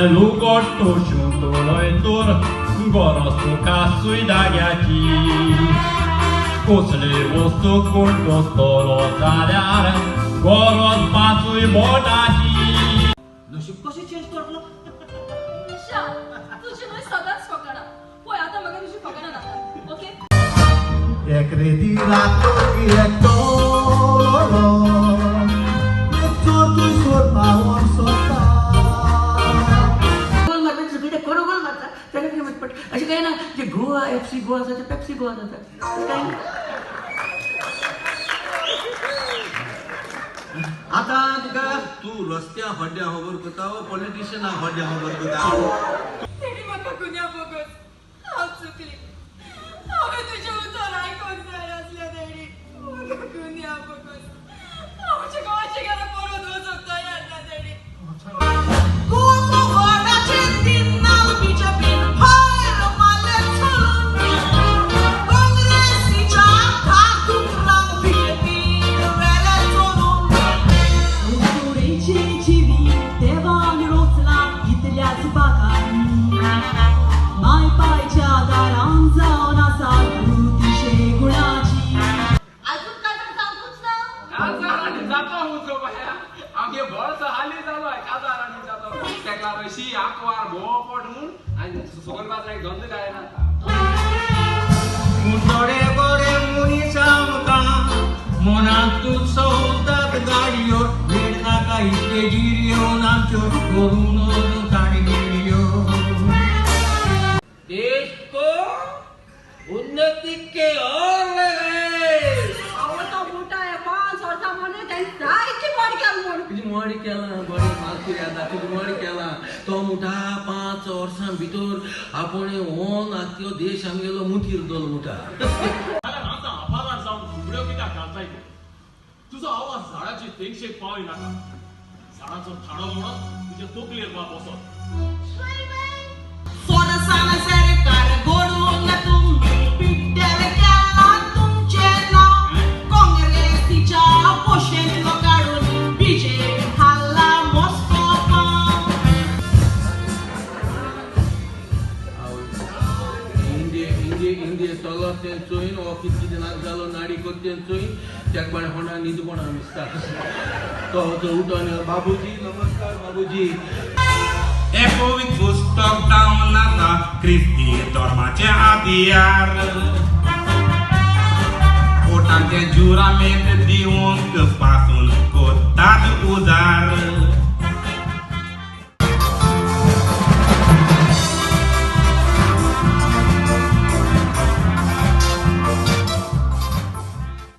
Lugotto siuntolojtur, gorostu kasui dagiaci. Kusli ustu kultu stolo zalyar, goros pasui bodaci. नशीब कशी change करतलो निशा तुझी नुई सदांच फकाणां पळय आतां म्हाका तुजी फकाणां नाका ओके এক রেতি রাত এক তোলো তুই সোর পাওয়ার সত্তা गोल मारतात सगळे ते कोण गोल मारतात त्याला काय माहित पट असे काय ना जे गोवा FC गोवा जाते पेप्सी गोवा जातात काय आता तुका तू रस्त्या हड्ड्या खबर करता पॉलिटिशियन हड्ड्या खबर करता तेणी म्हाका गुन्या बगत हांव चुकली हांवें तुजें उतर आयकोंक जाय आसलें तेणी म्हाका गुन्या बगत हांवच्या गांवाची घरां परत वचूंक तयार ना तेणी मुतडे गोरे मुनीचा मुका मनात तू सौदात गाडयो वेळ नाका इतके जिरियो नाचो करून काढी गिरियो देश को उन्नति के और लगाए आवता मोठा आहे 5 वर्षांमध्ये त्यांनी जायची वाढ केली म्हणून तुझी मोडी केला बडी मालकी आता तुझी मोडी केला तो मोठा 5 वर्सां भितर आपण हो नात्यो देश आमगेलो मुठीर दोन मोठा तुझो आवाज झाडाची तेंगशेक पावय नाका झाडाचो थाडो म्हणून तुझे तोकलेर बाप वसत इंडिये चलत तें चोयन हो कितकी दिनाक जालो नाडी कोत्तेन चोयन त्याक बाण होणा न्हिदपणा मिसता तो उठोन बाबूजी नमस्कार बाबूजी एकोविक पुस्तक जावन आसा ख्रिस्ती धर्माचे आदियार पोटांचे जुरामेंत दिवंक पासून कोत्तात उजार